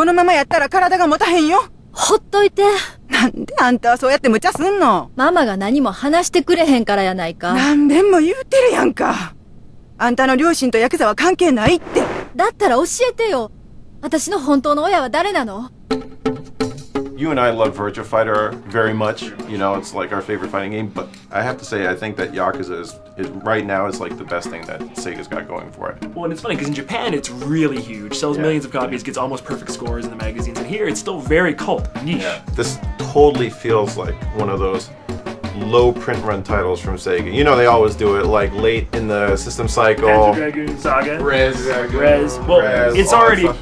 このままやったら体が持たへんよ。ほっといて。なんであんたはそうやって無茶すんの？ママが何も話してくれへんからやないか。何遍も言うてるやんか。あんたの両親とヤクザは関係ないって。だったら教えてよ。私の本当の親は誰なの？ You and I love Virtua Fighter very much. You know, it's like our favorite fighting game. But I have to say, I think that Yakuza is right now is like the best thing that Sega's got going for it. Well, and it's funny because in Japan it's really huge, sells millions of copies, gets almost perfect scores in the magazines, and here it's still very cult, niche. Yeah. This totally feels like one of those low print run titles from Sega. You know they always do it like late in the system cycle. Panzer Dragoon Saga. Res. Well, Res,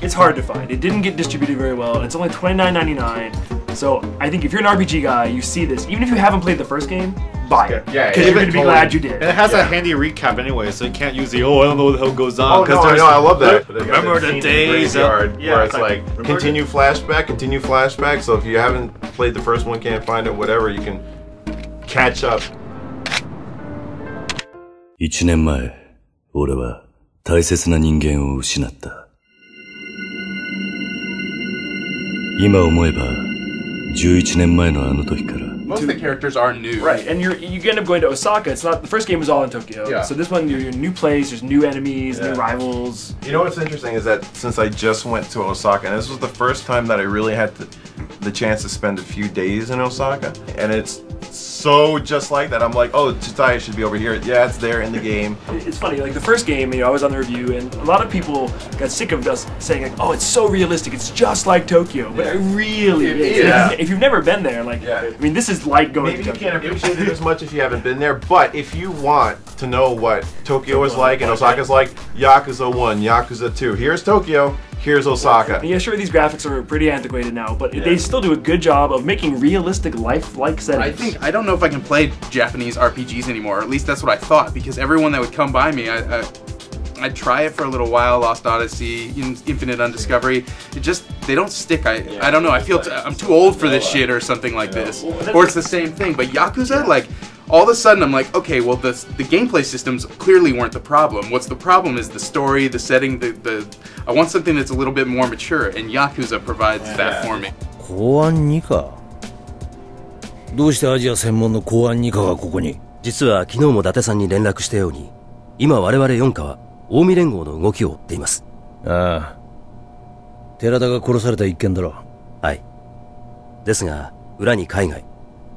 it's hard to find. It didn't get distributed very well, and it's only $29.99. So I think if you're an RPG guy, you see this. Even if you haven't played the first game, buy it. Yeah, because you're going to be glad you did. And it has a handy recap anyway, so you can't use the, I don't know what the hell goes on. Oh, no, I love that. Remember the days where it's like, continue flashback. So if you haven't played the first one, can't find it, whatever, you can catch up. 1年前、俺は大切な人間を失った。今思えば、11年前のあの時から。Most of the characters are new. Right, and you end up going to Osaka. It's not the first game was all in Tokyo. Yeah. So this one, you're in a new place. There's new enemies, new rivals. You know what's interesting is that since I just went to Osaka, and this was the first time that I really had the chance to spend a few days in Osaka, and it's so just like that. I'm like, oh, Chitaya should be over here. Yeah, it's there in the game. It's funny, like the first game, I was on the review, and a lot of people got sick of us saying, like, oh, it's so realistic. It's just like Tokyo, but it really is. Yeah. If you've never been there, like, I mean, this is like going Maybe to you Tokyo. can't appreciate it as much if you haven't been there, but if you want to know what Tokyo is like and Osaka's like, Yakuza 1, Yakuza 2. Here's Tokyo, here's Osaka. Yeah, sure, these graphics are pretty antiquated now, but they still do a good job of making realistic life-like settings. I don't know if I can play Japanese RPGs anymore, or at least that's what I thought, because everyone that would come by me, I'd try it for a little while, Lost Odyssey, Infinite Undiscovery. They don't stick. I don't know. I feel I'm too old for this shit or something like this. Or it's the same thing. But Yakuza, like, all of a sudden I'm like, okay, well the gameplay systems clearly weren't the problem. What's the problem is the story, the setting, I want something that's a little bit more mature, and Yakuza provides that for me. 公安2課どうしてアジア専門の公安2課がここに実は昨日も伊達さんに連絡したように今我々4課は近江連合の動きを追っています。ああ。寺田が殺された一件だろ。はい。ですが、裏に海外、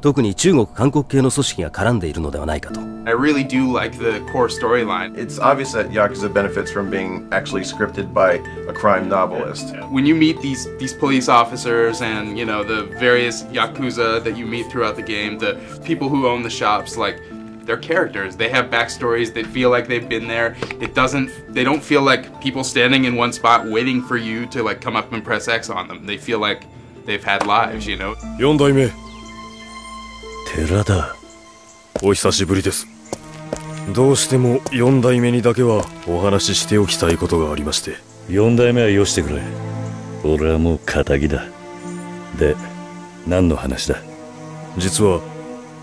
特に中国、韓国系の組織が絡んでいるのではないかと。I really do like the core storyline. It's obvious that Yakuza benefits from being actually scripted by a crime novelist. When you meet these police officers and, you know, the various Yakuza that you meet throughout the game, the people who own the shops, like, they're characters. They have backstories. They feel like they've been there. They don't feel like people standing in one spot waiting for you to like come up and press X on them. They feel like they've had lives, you know? 4代目寺田お久しぶりです。どうしても4代目にだけはお話ししておきたいことがありまして。4代目はよしてくれ。俺はもう仇だ。で、何の話だ？実は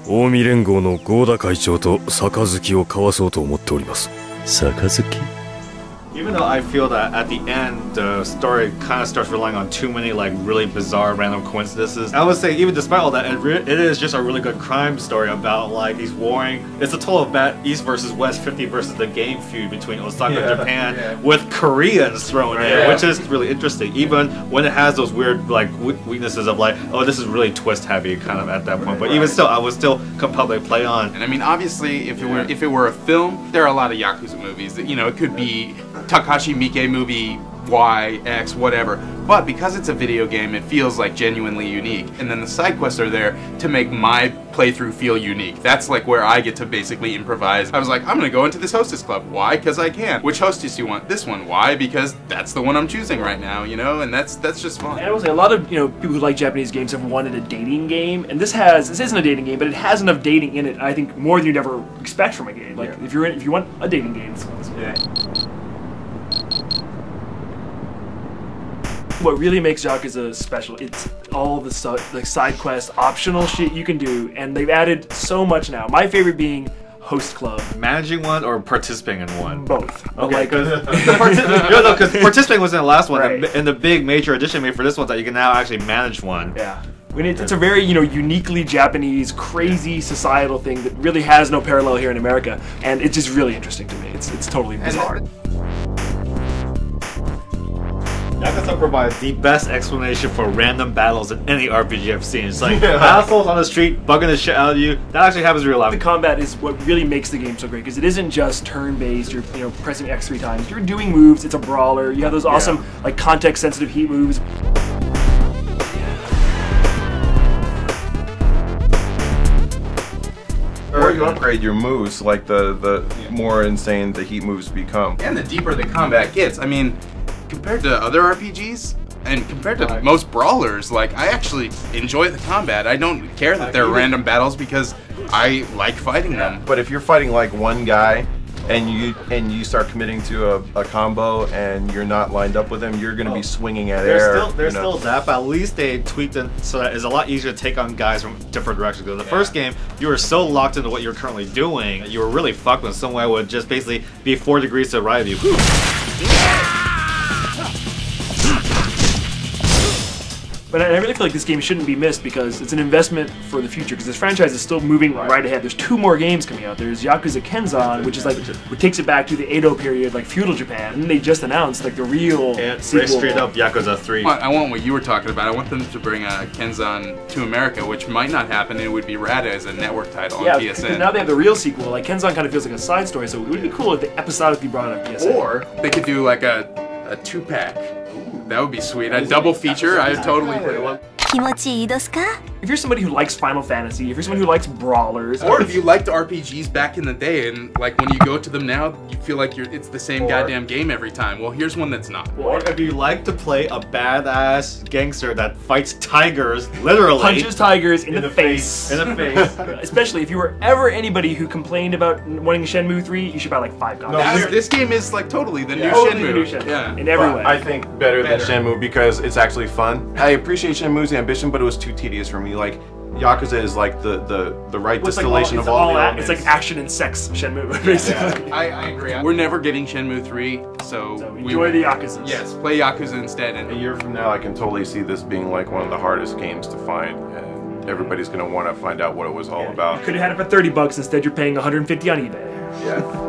近江連合の合田会長と杯を交わそうと思っております。杯？ Even though I feel that at the end the story kind of starts relying on too many like really bizarre random coincidences, I would say even despite all that, it is just a really good crime story about like these warring. It's a total of bad East versus West 50 versus the game feud between Osaka and Japan with Koreans thrown in, which is really interesting. Even when it has those weird like weaknesses of like, oh, this is really twist heavy kind of at that point. But even still, I was still compelled to play on. And I mean, obviously, if it were a film, there are a lot of Yakuza movies that, you know, it could be Takashi Miike movie Y, X, whatever. But because it's a video game, it feels like genuinely unique. And then the side quests are there to make my playthrough feel unique. That's like where I get to basically improvise. I was like, I'm gonna go into this hostess club. Why? Because I can. Which hostess do you want? This one. Why? Because that's the one I'm choosing right now, you know? And that's just fun. And I will say a lot of, you know, people who like Japanese games have wanted a dating game, and this isn't a dating game, but it has enough dating in it, I think, more than you'd ever expect from a game. Like if you want a dating game, this one's What really makes Yakuza special, it's all the side quest, optional shit you can do, and they've added so much now. My favorite being host club. Managing one or participating in one? Both. Okay, because participating was in the last one, Right. and the big major addition made for this one that you can now actually manage one. Yeah. It's a very, uniquely Japanese, crazy societal thing that really has no parallel here in America, and it's just really interesting to me. It's totally bizarre. Yakuza provides the best explanation for random battles in any RPG I've seen. It's like assholes on the street bugging the shit out of you. That actually happens in real life. The combat is what really makes the game so great because it isn't just turn-based. You're pressing X 3 times. You're doing moves. It's a brawler. You have those awesome like context-sensitive heat moves. Or you upgrade your moves, like the more insane the heat moves become. And the deeper the combat gets. I mean, compared to other RPGs, and compared to most brawlers, like, I actually enjoy the combat. I don't care that they're random battles because I like fighting them. But if you're fighting like one guy and you start committing to a combo and you're not lined up with him, you're going to be swinging at air. There's still that, but at least they tweaked it so that it's a lot easier to take on guys from different directions. Because the first game, you were so locked into what you're currently doing, you were really fucked when someone would just basically be 4 degrees to the right of you. But I really feel like this game shouldn't be missed because it's an investment for the future because this franchise is still moving right ahead. There's 2 more games coming out. There's Yakuza Kenzan, which is like what takes it back to the Edo period, like feudal Japan, and they just announced like the real sequel. Straight up Yakuza 3. I want what you were talking about. I want them to bring Kenzan to America, which might not happen. It would be rad as a network title on PSN. Because now they have the real sequel. Like Kenzan kind of feels like a side story, so it would be cool if they episodically brought it on PSN. Or they could do like a 2-pack. That would be sweet. A double feature. I totally would. If If you're somebody who likes Final Fantasy, if you're somebody who likes brawlers, Or if you liked RPGs back in the day and like when you go to them now, you feel like it's the same goddamn game every time. Well, here's one that's not. Or if you like to play a badass gangster that fights tigers, literally. punches tigers in the face. In the face. Especially if you were ever anybody who complained about wanting Shenmue 3, you should buy like 5 copies. This game is like totally the new Totally Shenmue. the new Shenmue. Yeah. In every way. I think better than Shenmue because it's actually fun. I appreciate Shenmue's ambition, but it was too tedious for me. Like, Yakuza is like the right distillation of all the elements. It's like action and sex Shenmue, basically. Yeah, I agree. We're never getting Shenmue 3, so enjoy the Yakuza. Yes, play Yakuza instead. And a year from now, I can totally see this being like one of the hardest games to find, and everybody's gonna want to find out what it was all about. You could have had it for $30. Instead, you're paying $150 on eBay. Yeah.